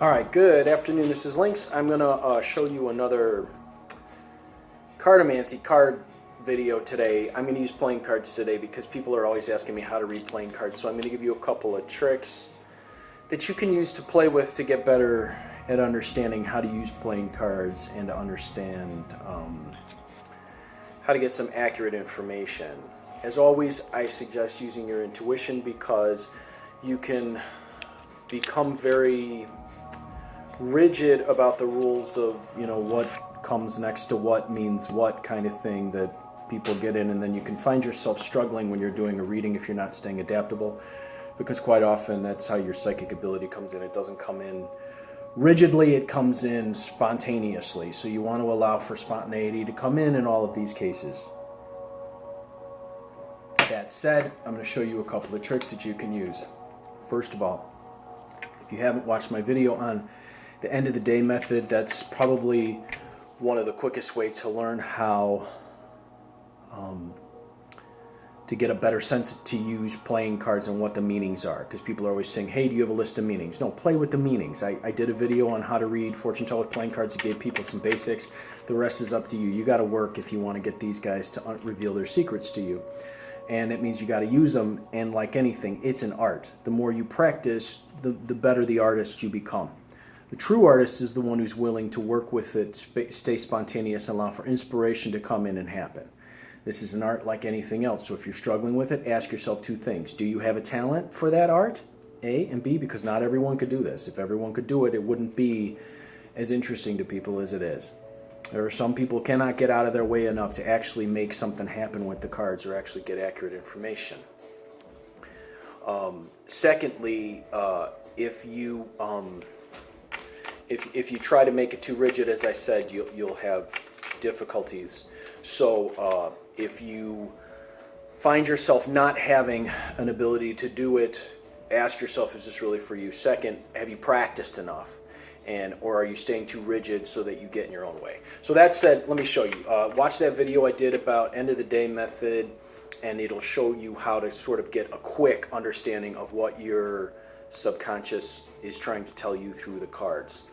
Alright, good afternoon, this is Lynx. I'm going to show you another cartomancy card video today. I'm going to use playing cards today because people are always asking me how to read playing cards. So I'm going to give you a couple of tricks that you can use to play with to get better at understanding how to use playing cards and to understand how to get some accurate information. As always, I suggest using your intuition because you can become very rigid about the rules of, what comes next to what means what kind of thing that people get in, and then you can find yourself struggling when you're doing a reading if you're not staying adaptable, because quite often that's how your psychic ability comes in. It doesn't come in rigidly, it comes in spontaneously. So you want to allow for spontaneity to come in all of these cases. That said, I'm going to show you a couple of tricks that you can use. First of all, if you haven't watched my video on the end of the day method, that's probably one of the quickest ways to learn how to get a better sense to use playing cards and what the meanings are. Because people are always saying, hey, do you have a list of meanings? No, play with the meanings. I did a video on how to read fortune-teller playing cards. It gave people some basics. The rest is up to you. You got to work if you want to get these guys to reveal their secrets to you. And it means you got to use them, and like anything, it's an art. The more you practice, the better the artist you become. The true artist is the one who's willing to work with it, stay spontaneous, and allow for inspiration to come in and happen. This is an art like anything else, so if you're struggling with it, ask yourself two things. Do you have a talent for that art? A, and B, because not everyone could do this. If everyone could do it, it wouldn't be as interesting to people as it is. There are some people who cannot get out of their way enough to actually make something happen with the cards or actually get accurate information. Secondly, if you try to make it too rigid, as I said, you'll have difficulties. So if you find yourself not having an ability to do it, ask yourself, is this really for you? Second, have you practiced enough? Or are you staying too rigid so that you get in your own way? So that said, let me show you. Watch that video I did about end of the day method, and it'll show you how to sort of get a quick understanding of what your subconscious is trying to tell you through the cards.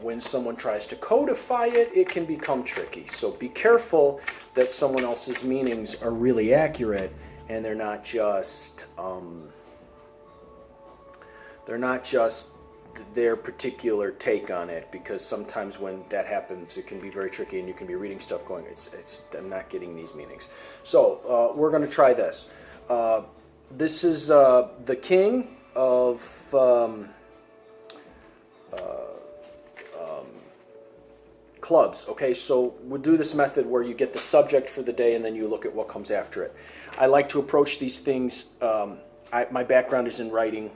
When someone tries to codify it, it can become tricky. So be careful that someone else's meanings are really accurate and they're not just their particular take on it, because sometimes when that happens, it can be very tricky and you can be reading stuff going, I'm not getting these meanings. So we're going to try this. This is the king of clubs. Okay, so we'll do this method where you get the subject for the day and then you look at what comes after it. I like to approach these things, my background is in writing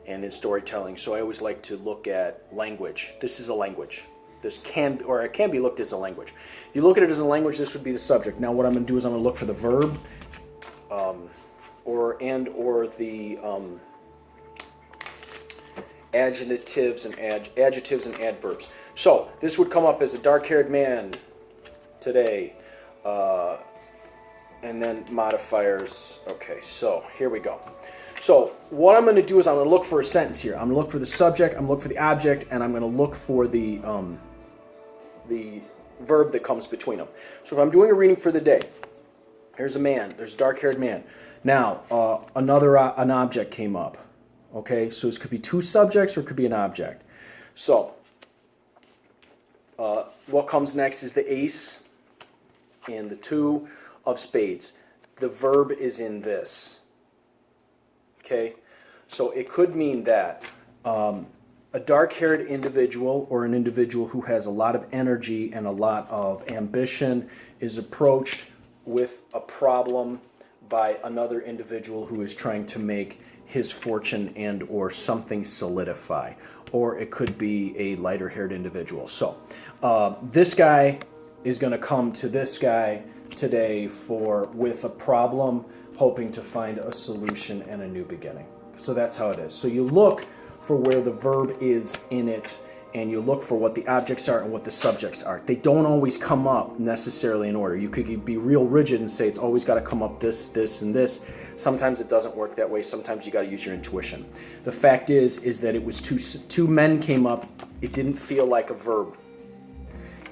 and in storytelling, so I always like to look at language. This is a language. It can be looked as a language. If you look at it as a language, this would be the subject. Now what I'm going to do is I'm going to look for the verb or the adjectives and adverbs. So this would come up as a dark-haired man today, and then modifiers. Okay, so here we go. So what I'm going to do is I'm going to look for a sentence here. I'm going to look for the subject, I'm going to look for the object, and I'm going to look for the verb that comes between them. So if I'm doing a reading for the day, here's a man, there's a dark-haired man. Now, an object came up. Okay, so this could be two subjects or it could be an object. So what comes next is the ace and the two of spades. The verb is in this. Okay, so it could mean that a dark-haired individual or an individual who has a lot of energy and a lot of ambition is approached with a problem by another individual who is trying to make his fortune and or something solidify. Or it could be a lighter-haired individual. So this guy is going to come to this guy today with a problem, hoping to find a solution and a new beginning. So that's how it is. So you look for where the verb is in it, and you look for what the objects are and what the subjects are. They don't always come up necessarily in order. You could be real rigid and say it's always got to come up this, this, and this. Sometimes it doesn't work that way. Sometimes you got to use your intuition. The fact is that it was two men came up. It didn't feel like a verb.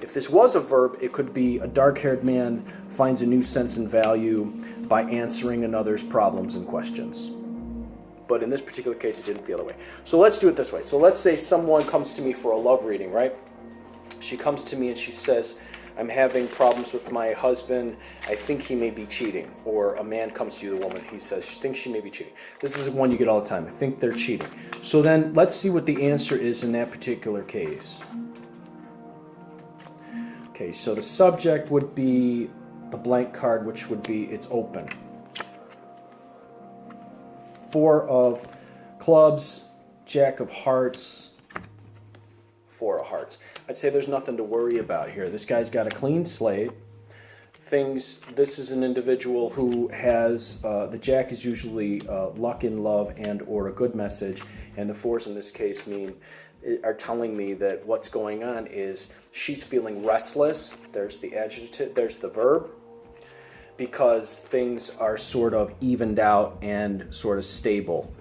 If this was a verb, it could be a dark-haired man finds a new sense and value by answering another's problems and questions. But in this particular case, it didn't feel that way. So let's do it this way. So let's say someone comes to me for a love reading, right? She comes to me and she says, I'm having problems with my husband. I think he may be cheating. Or a man comes to you, the woman, he says, she thinks she may be cheating. This is one you get all the time. I think they're cheating. So then let's see what the answer is in that particular case. Okay, so the subject would be the blank card, which would be it's open. 4 of clubs, Jack of hearts, 4 of hearts. I'd say there's nothing to worry about here. This guy's got a clean slate. This is an individual who has, the Jack is usually luck in love and or a good message, and the 4s in this case are telling me that what's going on is she's feeling restless. There's the adjective, there's the verb, because things are sort of evened out and sort of stable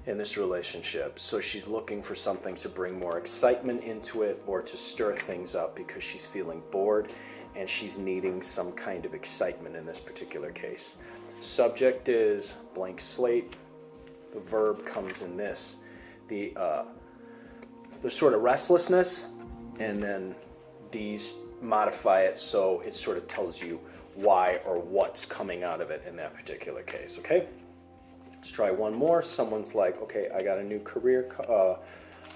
in this relationship. So she's looking for something to bring more excitement into it or to stir things up because she's feeling bored and she's needing some kind of excitement in this particular case. Subject is blank slate. The verb comes in this. The sort of restlessness, and then these modify it so it sort of tells you why or what's coming out of it in that particular case, okay? Let's try one more. Someone's like, okay, I got a new career,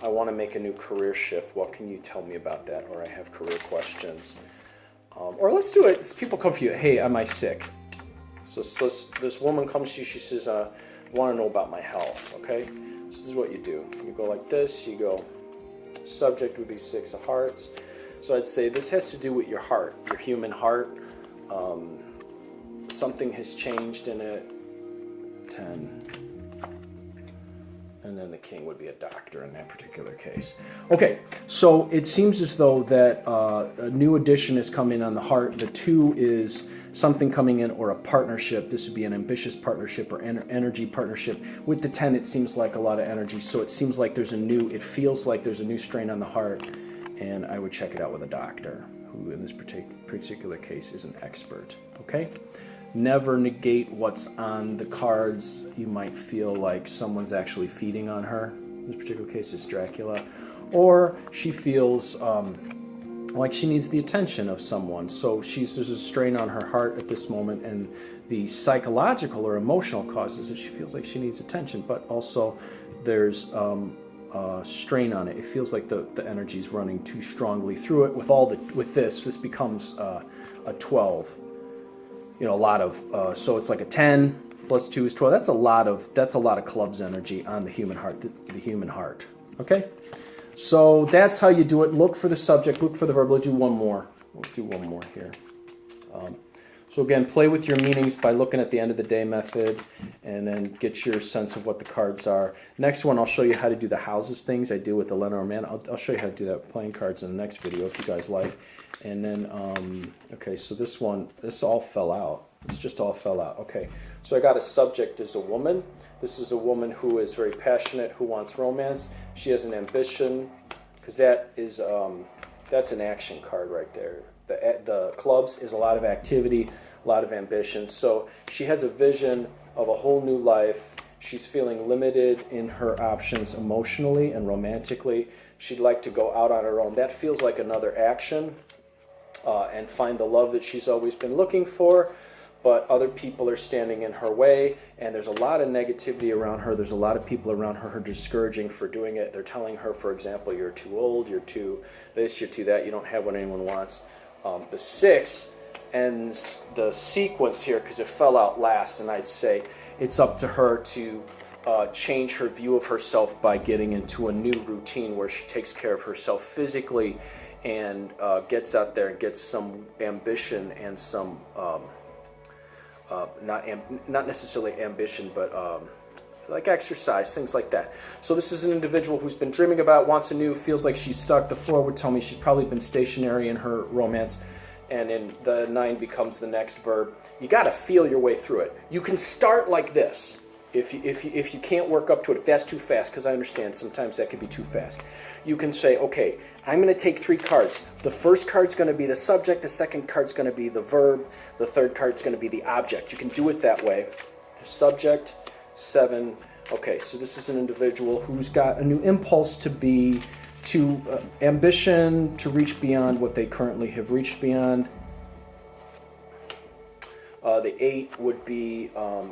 I want to make a new career shift. What can you tell me about that? Or I have career questions. Or let's do it. People come to you, hey, am I sick? So this woman comes to you, she says, I want to know about my health, okay? This is what you do. You go like this, you go, subject would be 6 of hearts. So I'd say this has to do with your heart, your human heart. Something has changed in it. 10. And then the king would be a doctor in that particular case. Okay, so it seems as though that a new addition has come in on the heart. The 2 is something coming in or a partnership. This would be an ambitious partnership or energy partnership. With the 10, it seems like a lot of energy. So it seems like it feels like there's a new strain on the heart. And I would check it out with a doctor, who in this particular case is an expert, okay? Never negate what's on the cards. You might feel like someone's actually feeding on her. In this particular case is Dracula. Or she feels like she needs the attention of someone. So there's a strain on her heart at this moment, and the psychological or emotional causes that she feels like she needs attention, but also there's strain on it. It feels like the energy is running too strongly through it. With this becomes a 12. You know, a lot of so it's like a 10 plus 2 is 12. That's a lot of clubs energy on the human heart. The human heart. Okay, so that's how you do it. Look for the subject. Look for the verb. Let's do one more. Let's do one more here. So again, play with your meanings by looking at the end of the day method and then get your sense of what the cards are. Next one, I'll show you how to do the houses things I do with the Lenormand Man. I'll show you how to do that with playing cards in the next video if you guys like. And then, okay, so this all fell out. This just all fell out. Okay, so I got a subject as a woman. This is a woman who is very passionate, who wants romance. She has an ambition, because that's an action card right there. The clubs is a lot of activity, a lot of ambition. So she has a vision of a whole new life. She's feeling limited in her options emotionally and romantically. She'd like to go out on her own. That feels like another action and find the love that she's always been looking for. But other people are standing in her way, and there's a lot of negativity around her. There's a lot of people around her who are discouraging for doing it. They're telling her, for example, you're too old, you're too this, you're too that, you don't have what anyone wants. The 6 ends the sequence here because it fell out last, and I'd say it's up to her to change her view of herself by getting into a new routine where she takes care of herself physically and gets out there and gets some ambition and some not necessarily ambition, but like exercise, things like that. So this is an individual who's been dreaming about, wants a new, feels like she's stuck. The 4 would tell me she's probably been stationary in her romance, and then the 9 becomes the next verb. You got to feel your way through it. You can start like this. If you can't work up to it, if that's too fast, because I understand sometimes that can be too fast, you can say, okay, I'm going to take 3 cards. The first card's going to be the subject, the second card's going to be the verb, the third card's going to be the object. You can do it that way. Subject, 7. Okay, so this is an individual who's got a new impulse to ambition, to reach beyond what they currently have reached beyond. The 8 would be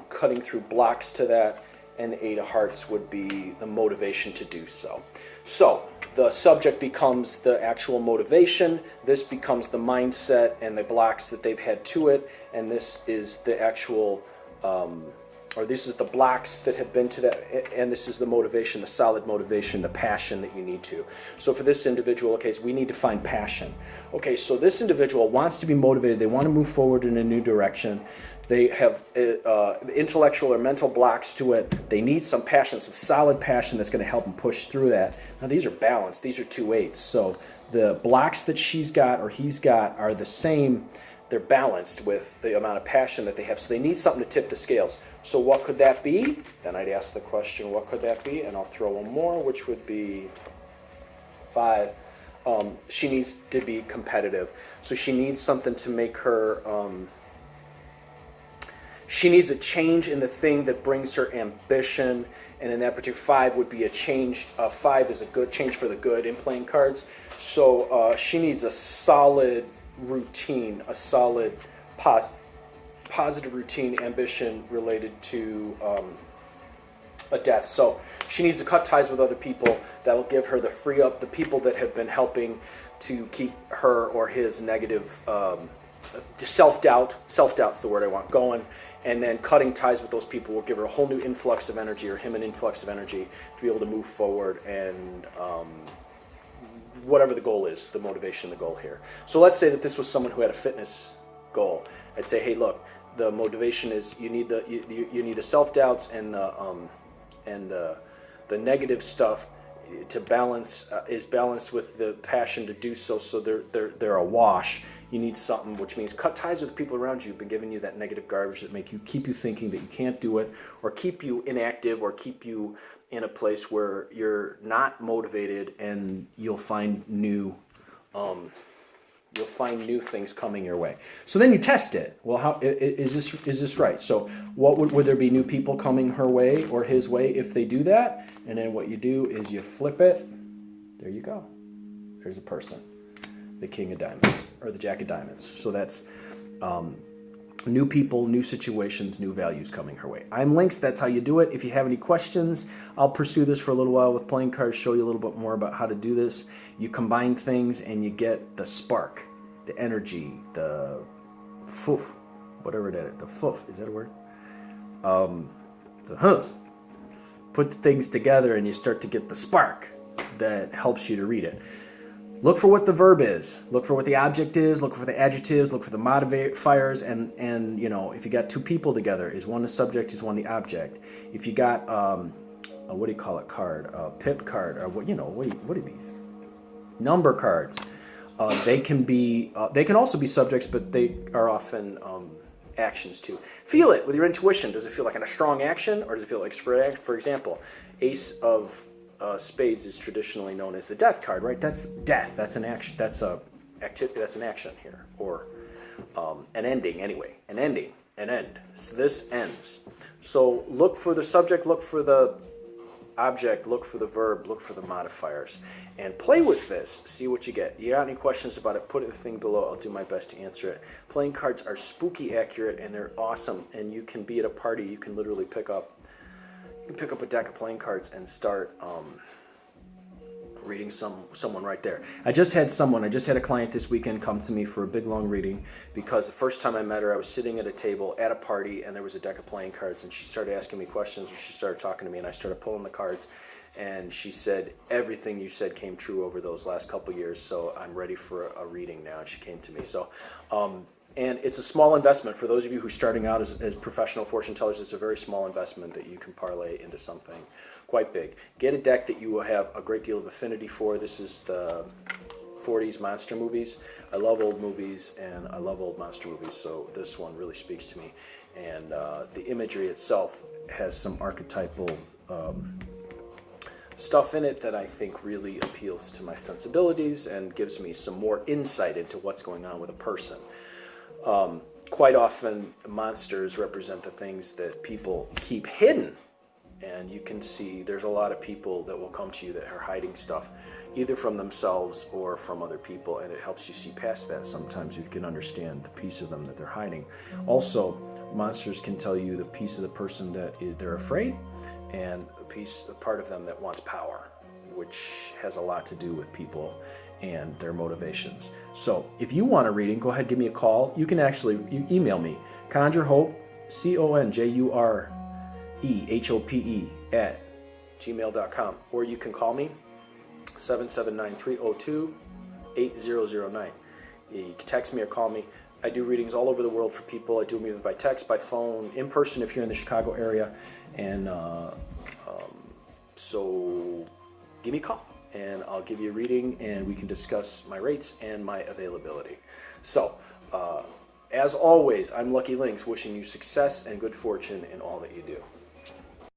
cutting through blocks to that, and the 8 of hearts would be the motivation to do so. So the subject becomes the actual motivation, this becomes the mindset and the blocks that they've had to it, and this is the actual, or this is the blocks that have been to that, and this is the motivation, the solid motivation, the passion that you need to. So for this individual, okay, so we need to find passion. Okay, so this individual wants to be motivated, they want to move forward in a new direction, they have intellectual or mental blocks to it, they need some passion, some solid passion that's going to help them push through that. Now these are balanced, these are 2 8s, so the blocks that she's got or he's got are the same, they're balanced with the amount of passion that they have, so they need something to tip the scales. So what could that be? Then I'd ask the question, what could that be? And I'll throw one more, which would be 5. She needs to be competitive. So she needs something to make her, she needs a change in the thing that brings her ambition. And in that particular 5 would be a change. 5 is a good change for the good in playing cards. So she needs a solid routine, a solid positive routine, ambition related to a death. So she needs to cut ties with other people. That'll give her the free up the people that have been helping to keep her or his negative self-doubt. Self-doubt's the word I want going. And then cutting ties with those people will give her a whole new influx of energy, or him an influx of energy, to be able to move forward and whatever the goal is, the motivation, the goal here. So let's say that this was someone who had a fitness goal. I'd say, hey, look, the motivation is you need the self-doubts and the negative stuff to balance is balanced with the passion to do so. So they're a wash. You need something, which means cut ties with the people around you who've been giving you that negative garbage that keep you thinking that you can't do it, or keep you inactive, or keep you in a place where you're not motivated, and you'll find new things coming your way. So then you test it. Well, how is this right? So what would there be new people coming her way or his way if they do that? And then what you do is you flip it. There you go. There's a person, the King of Diamonds or the Jack of Diamonds. So that's new people, new situations, new values coming her way. I'm Lynx. That's how you do it. If you have any questions, I'll pursue this for a little while with playing cards, show you a little bit more about how to do this. You combine things and you get the spark, the energy, the foof, whatever that is. The foof, is that a word? Put the things together and you start to get the spark that helps you to read it. Look for what the verb is. Look for what the object is. Look for the adjectives. Look for the modifiers. And you know, if you got 2 people together, is one the subject, is one the object. If you got what do you call it? Card, pip card, or what? You know, what are these? Number cards. They can also be subjects, but they are often actions too. Feel it with your intuition. Does it feel like a strong action, or does it feel like, for example, Ace of Spades is traditionally known as the death card, right? That's death. That's an action. That's a activity. That's an action here, or an ending. Anyway, an ending, an end. So this ends. So look for the subject. Look for the object. Look for the verb. Look for the modifiers, and play with this. See what you get. You got any questions about it? Put the thing below. I'll do my best to answer it. Playing cards are spooky accurate, and they're awesome. And you can be at a party. You can literally pick up a deck of playing cards and start reading someone right there. I just had a client this weekend come to me for a big long reading, because the first time I met her, I was sitting at a table at a party and there was a deck of playing cards, and she started asking me questions, or she started talking to me, and I started pulling the cards, and she said, everything you said came true over those last couple years, so I'm ready for a reading now. And she came to me. So And it's a small investment. For those of you who are starting out as professional fortune tellers, it's a very small investment that you can parlay into something quite big. Get a deck that you will have a great deal of affinity for. This is the 40s monster movies. I love old movies and I love old monster movies, so this one really speaks to me. And the imagery itself has some archetypal stuff in it that I think really appeals to my sensibilities and gives me some more insight into what's going on with a person. Quite often, monsters represent the things that people keep hidden. And you can see there's a lot of people that will come to you that are hiding stuff, either from themselves or from other people, and it helps you see past that. Sometimes you can understand the piece of them that they're hiding. Also, monsters can tell you the piece of the person that they're afraid, and a part of them that wants power, which has a lot to do with people and their motivations. So if you want a reading, go ahead, give me a call. You can actually email me, conjurehope, CONJUREHOPE @gmail.com, or you can call me 779-302-8009. You can text me or call me. I do readings all over the world for people. I do them either by text, by phone, in person if you're in the Chicago area. And so give me a call and I'll give you a reading and we can discuss my rates and my availability. So as always, I'm Lucky Links, wishing you success and good fortune in all that you do.